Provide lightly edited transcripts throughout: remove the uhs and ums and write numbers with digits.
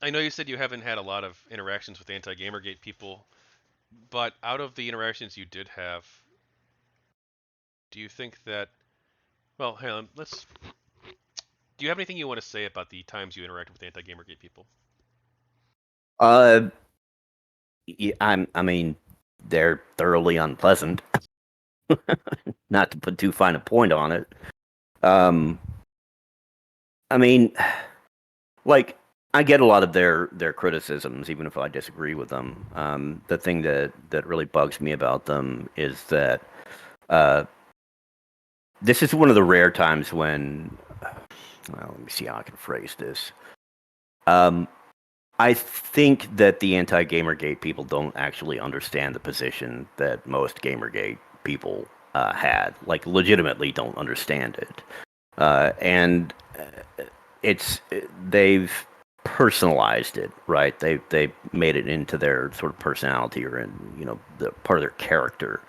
I know you said you haven't had a lot of interactions with anti-GamerGate people, but out of the interactions you did have, do you think that, well, hang on, do you have anything you want to say about the times you interacted with anti-GamerGate people? Uh, I mean, they're thoroughly unpleasant. Not to put too fine a point on it. Um, I mean, like I get a lot of their criticisms, even if I disagree with them. The thing that really bugs me about them is that uh, this is one of the rare times when, well, let me see how I can phrase this. Um, I think that the anti-GamerGate people don't actually understand the position that most GamerGate people had. Like, legitimately don't understand it. And it's they've personalized it, right? They made it into their sort of personality or the part of their character,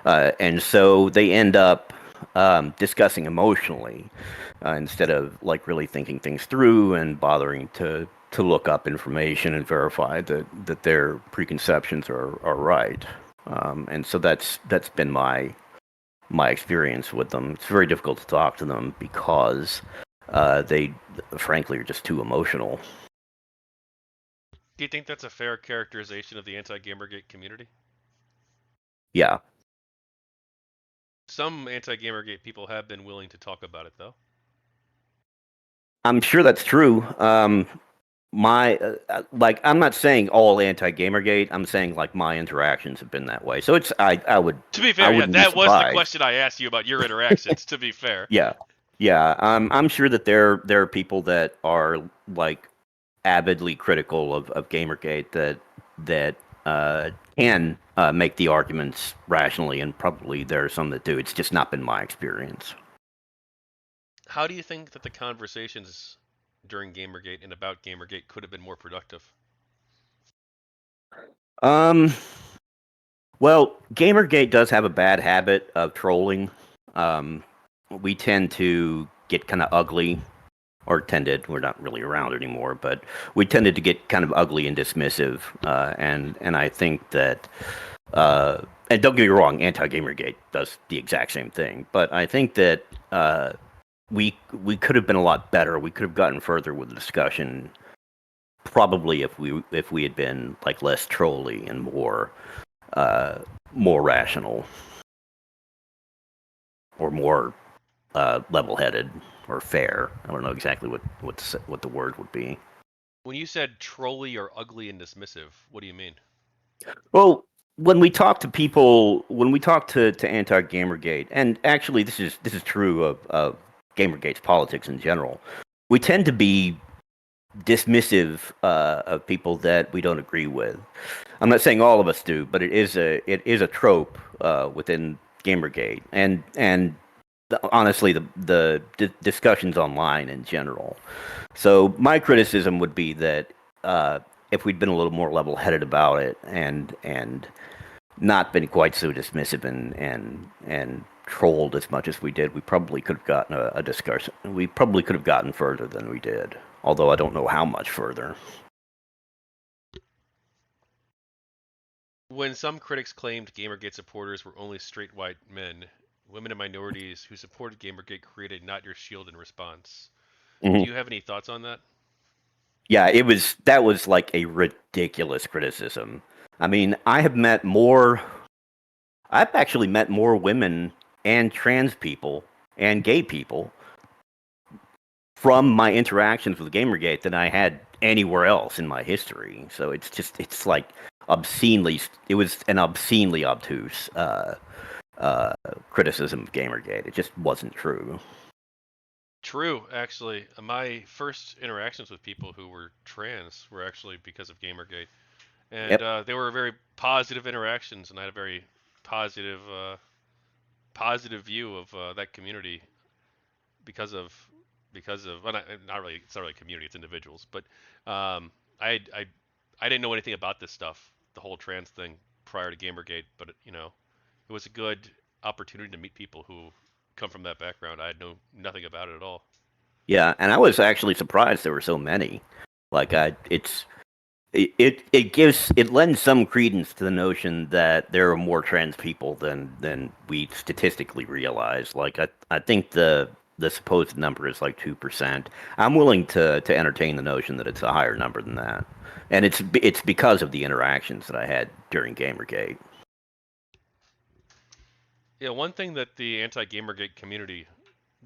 and so they end up discussing emotionally instead of like really thinking things through and bothering to look up information and verify that their preconceptions are right. And so that's been my experience with them. It's very difficult to talk to them because they, frankly, are just too emotional. Do you think that's a fair characterization of the anti-GamerGate community? Yeah, Some anti-GamerGate people have been willing to talk about it, though. I'm sure that's true. My like, I'm not saying all anti-GamerGate. I'm saying like my interactions have been that way. So it's To be I fair, yeah, wouldn't be that was the surprised. question I asked you about your interactions. To be fair, Yeah, yeah. I'm sure that there are people that are like avidly critical of GamerGate that can make the arguments rationally, and probably there are some that do. It's just not been my experience. how do you think that the conversations during GamerGate and about GamerGate could have been more productive? Um, well, GamerGate does have a bad habit of trolling. Um, we tend to get kind of ugly, or tended. We're not really around anymore, but we tended to get kind of ugly and dismissive. And I think that, and don't get me wrong, anti-GamerGate does the exact same thing. But I think that we could have been a lot better. We could have gotten further with the discussion, probably if we had been like less trolly and uh, more rational or more level-headed or fair. I don't know exactly what the word would be. When you said trolly or ugly and dismissive, what do you mean? Well, when we talk to people, when we talk to anti-GamerGate, and actually this is true of GamerGate's politics in general, we tend to be dismissive of people that we don't agree with. I'm not saying all of us do, but it is a trope within GamerGate, and honestly, the discussions online in general. So my criticism would be that if we'd been a little more level-headed about it and not been quite so dismissive and trolled as much as we did, we probably could have gotten a discussion. We probably could have gotten further than we did. Although I don't know how much further. When some critics claimed GamerGate supporters were only straight white men, women and minorities who supported GamerGate created NotYourShield in response. Do Hmm. you have any thoughts on that? Yeah, that was like a ridiculous criticism. I mean, I've actually met more women and trans people and gay people from my interactions with Gamergate than I had anywhere else in my history. So it's like it was an obscenely obtuse uh, criticism of Gamergate. It just wasn't true. True, actually. My first interactions with people who were trans were actually because of GamerGate, and Yep. they were very positive interactions, and I had a very positive, positive view of that community because of well, not really, it's not really a community, it's individuals, but I I didn't know anything about this stuff, the whole trans thing prior to GamerGate, but it was a good opportunity to meet people who come from that background. I had nothing about it at all. Yeah, and I was actually surprised there were so many. Like it lends some credence to the notion that there are more trans people than we statistically realize. Like I think the supposed number is like 2%. I'm willing to entertain the notion that it's a higher number than that, and it's because of the interactions that I had during GamerGate. Yeah, one thing that the anti-GamerGate community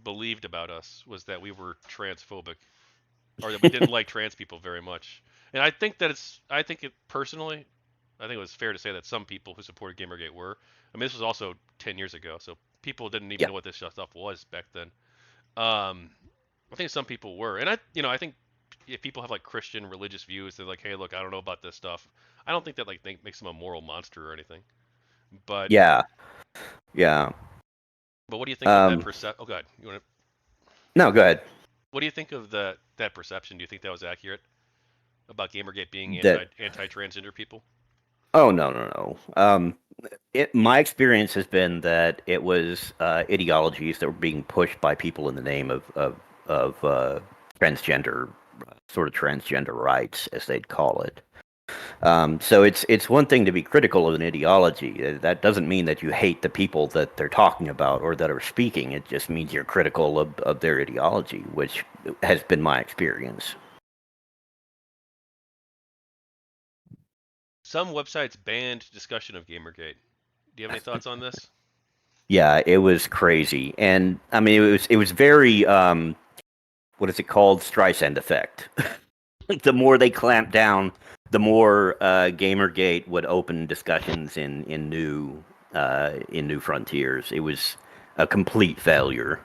believed about us was that we were transphobic, or that we didn't like trans people very much. And I think that I think it personally, I think it was fair to say that some people who supported GamerGate were. I mean, this was also 10 years ago, so people didn't even Yeah, know what this stuff was back then. Um, I think some people were, and I think if people have like Christian religious views, they're like, hey, look, I don't know about this stuff. I don't think that like makes them a moral monster or anything. But yeah, yeah. what do you think of that Um, percep? Oh, God, you want to? no, go ahead. What do you think of that perception? Do you think that was accurate about GamerGate being That anti-transgender people? Oh, no, no, no. My experience has been that it was ideologies that were being pushed by people in the name of transgender, sort of transgender rights, as they'd call it. So it's one thing to be critical of an ideology. That doesn't mean that you hate the people that they're talking about or that are speaking. It just means you're critical of their ideology, which has been my experience. Some websites banned discussion of GamerGate. Do you have any thoughts on this? Yeah, it was crazy, and I mean it was very what is it called? Streisand effect. The more they clamped down, the more GamerGate would open discussions in new frontiers. It was a complete failure.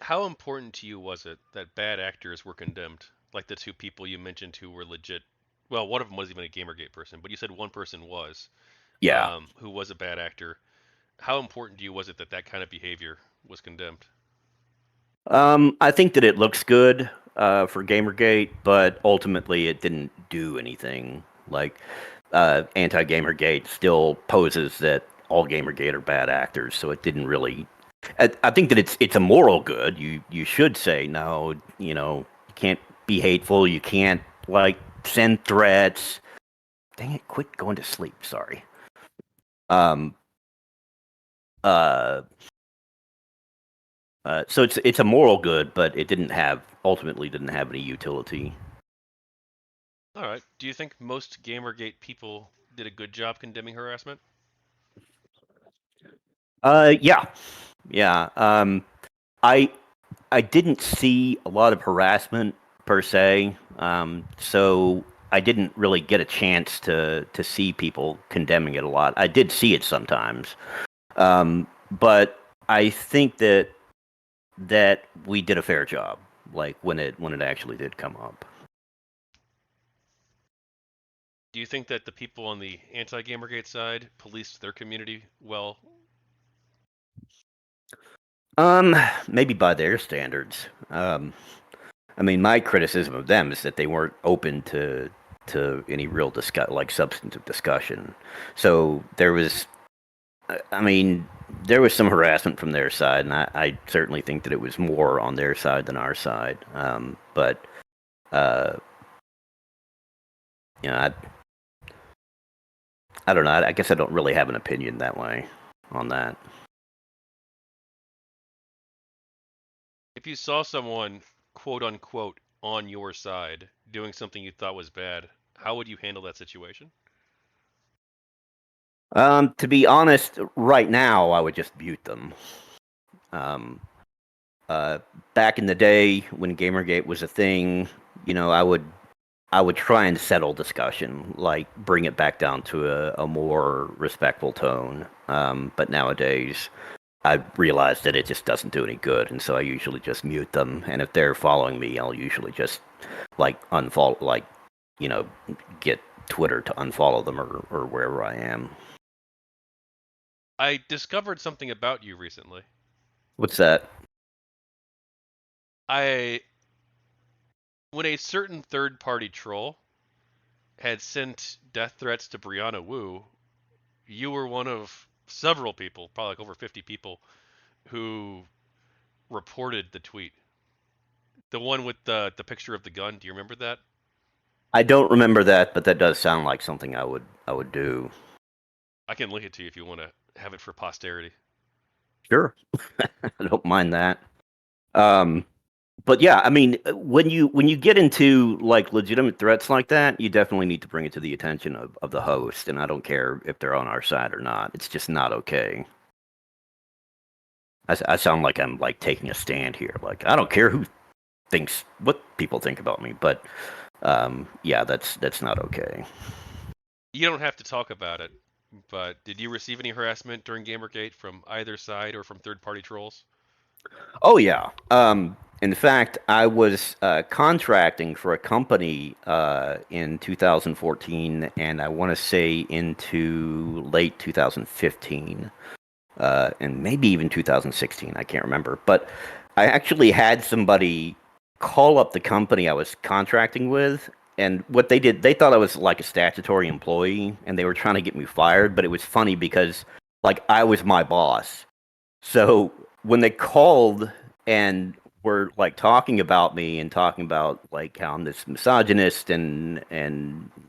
How important to you was it that bad actors were condemned, like the two people you mentioned who were legit? Well, one of them wasn't even a GamerGate person, but you said one person was, Yeah. who was a bad actor. How important to you was it that that kind of behavior was condemned? I think that it looks good for GamerGate, but ultimately it didn't do anything. Like anti-GamerGate still poses that all GamerGate are bad actors, so it didn't really. I think that it's a moral good. You should say no. You can't be hateful. You can't like send threats. Dang it! Quit going to sleep. Sorry. Um. Uh. So it's a moral good, but it didn't have ultimately didn't have any utility. All right. Do you think most GamerGate people did a good job condemning harassment? Yeah, yeah. I I didn't see a lot of harassment per se, so I didn't really get a chance to see people condemning it a lot. I did see it sometimes, but I think that we did a fair job, like when it actually did come up. Do you think that the people on the anti-GamerGate side policed their community well? Um, Maybe by their standards. I mean, my criticism of them is that they weren't open to any real like substantive discussion. So there was, I mean, there was some harassment from their side, and I certainly think that it was more on their side than our side. But uh, you know, I don't know. I guess I don't really have an opinion that way on that. If you saw someone, quote unquote, on your side doing something you thought was bad, how would you handle that situation? To be honest, right now I would just mute them. Um, uh, Back in the day when GamerGate was a thing, I would try and settle discussion, like bring it back down to a more respectful tone. But nowadays, I realize that it just doesn't do any good, and so I usually just mute them. And if they're following me, I'll usually just like unfollow, like you know, get Twitter to unfollow them or wherever I am. I discovered something about you recently. What's that? I When a certain third-party troll had sent death threats to Brianna Wu, you were one of several people, probably like over 50 people, who reported the tweet. The one with the picture of the gun. Do you remember that? I don't remember that, but that does sound like something I would do. I can link it to you if you want to have it for posterity. Sure, I don't mind that. Um, but yeah, I mean, when you get into like legitimate threats like that, you definitely need to bring it to the attention of the host, and I don't care if they're on our side or not. It's just not okay. I sound like I'm like taking a stand here. Like I don't care who thinks what people think about me, but yeah, that's not okay. You don't have to talk about it, but did you receive any harassment during GamerGate from either side or from third-party trolls? Oh yeah. In fact, I was contracting for a company in 2014, and I want to say into late 2015, and maybe even 2016. I can't remember, but I actually had somebody call up the company I was contracting with. And what they did, they thought I was like a statutory employee, and they were trying to get me fired. But it was funny because, like, I was my boss, so when they called and were like talking about me and talking about like how I'm this misogynist and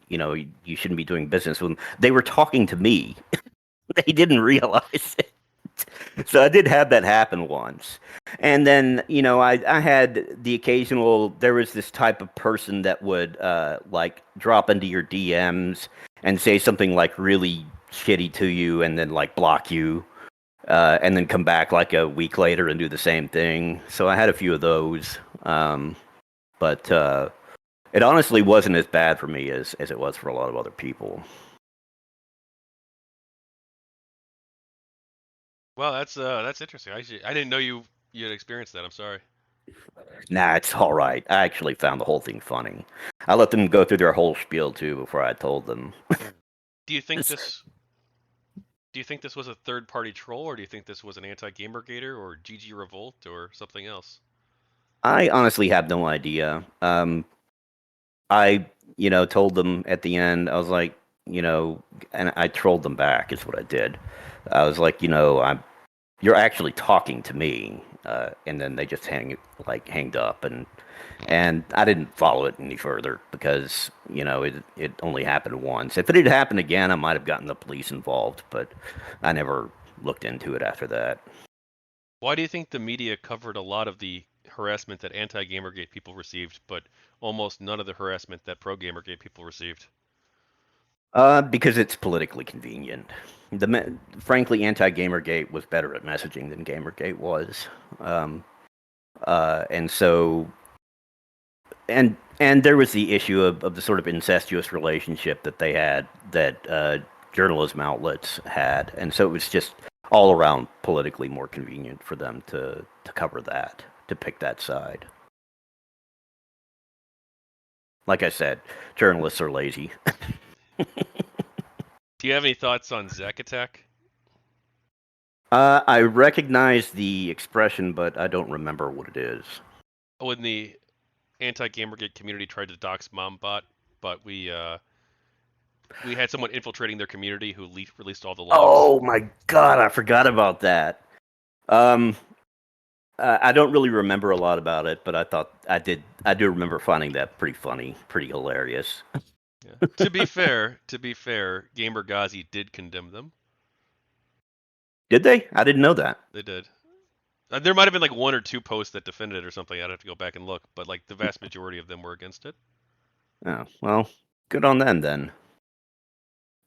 you shouldn't be doing business with them, they were talking to me. They didn't realize it. So I did have that happen once. And then, I had the occasional, there was this type of person that would like drop into your DMs and say something like really shitty to you and then like block you and then come back like a week later and do the same thing. So I had a few of those, but it honestly wasn't as bad for me as it was for a lot of other people. Well, that's interesting. I didn't know you had experienced that. I'm sorry. Nah, it's all right. I actually found the whole thing funny. I let them go through their whole spiel too before I told them. Do you think this do you think this was a third-party troll, or do you think this was an anti-GamerGator or GG Revolt or something else? I honestly have no idea. I told them at the end. I was like, and I trolled them back. Is what I did. I was like, you're actually talking to me, and then they just hanged up, and I didn't follow it any further because it only happened once. If it had happened again, I might have gotten the police involved, but I never looked into it after that. Why do you think the media covered a lot of the harassment that anti-GamerGate people received, but almost none of the harassment that pro-GamerGate people received? Because it's politically convenient. Frankly, anti-GamerGate was better at messaging than GamerGate was, um, and so and there was the issue of the sort of incestuous relationship that they had that journalism outlets had, and so it was just all around politically more convenient for them to cover that, to pick that side. Like I said, journalists are lazy. Do you have any thoughts on ZachAttack? I recognize the expression, but I don't remember what it is. When the anti-GamerGate community tried to dox MomBot, but we had someone infiltrating their community who released all the logs. Oh my god, I forgot about that. Um, I don't really remember a lot about it, but I thought I did. I do remember finding that pretty funny, pretty hilarious. Yeah. To be fair, GamerGazi did condemn them. Did they? I didn't know that. They did. There might have been like one or two posts that defended it or something. I'd have to go back and look, but like the vast majority of them were against it. Oh, well, good on them then.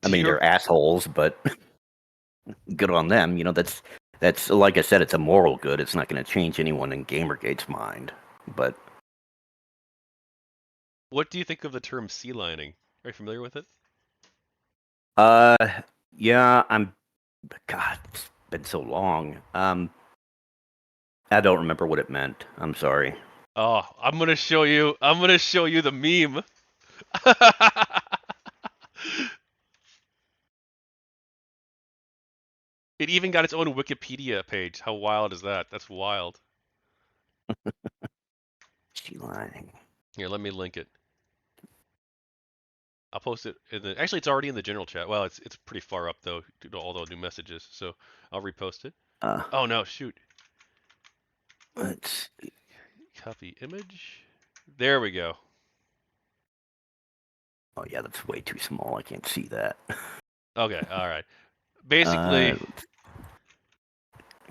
I Do mean, you they're assholes, but good on them. That's like I said, it's a moral good. It's not going to change anyone in GamerGate's mind. But what do you think of the term sealioning? Are you familiar with it? uh, yeah, I'm. God, it's been so long. I don't remember what it meant. I'm sorry. Oh, I'm gonna show you. I'm gonna show you the meme. It even got its own Wikipedia page. How wild is that? That's wild. She lying. Here, let me link it. I'll post it in the. Actually, it's already in the general chat. Well, it's pretty far up though, due to all the new messages. So I'll repost it. Uh, Oh no, shoot! let's copy image. There we go. Oh yeah, that's way too small. I can't see that. Okay, all right. Basically,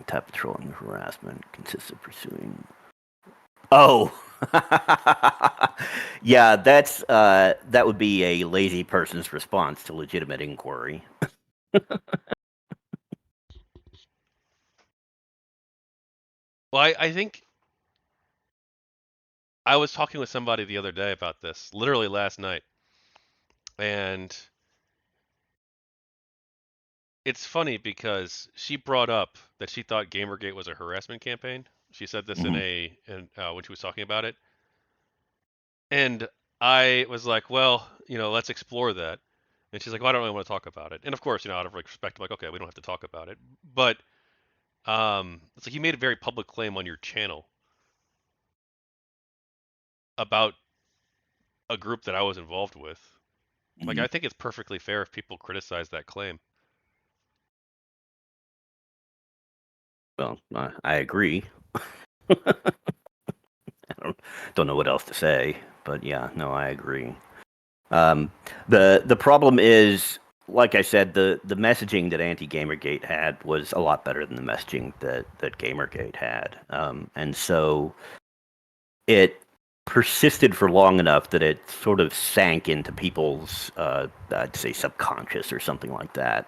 type of trolling harassment consists of pursuing. Oh, yeah, that would be a lazy person's response to legitimate inquiry. well, I think I was talking with somebody the other day about this, literally last night, and it's funny because she brought up that she thought GamerGate was a harassment campaign. She said this Mhm. when she was talking about it, and I was like, well, let's explore that. And she's like, well, I don't really want to talk about it. And of course, out of respect, I'm like, okay, we don't have to talk about it. But it's like you made a very public claim on your channel about a group that I was involved with. Like, Mhm. I think it's perfectly fair if people criticize that claim. Well, I agree. I don't know what else to say, but yeah, no, I agree. Um, the problem is, like I said, the messaging that anti-GamerGate had was a lot better than the messaging that GamerGate had, and so it persisted for long enough that it sort of sank into people's, I'd say, subconscious or something like that,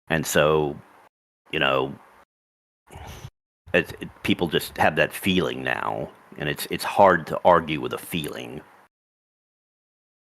and so you know, people just have that feeling now, and it's hard to argue with a feeling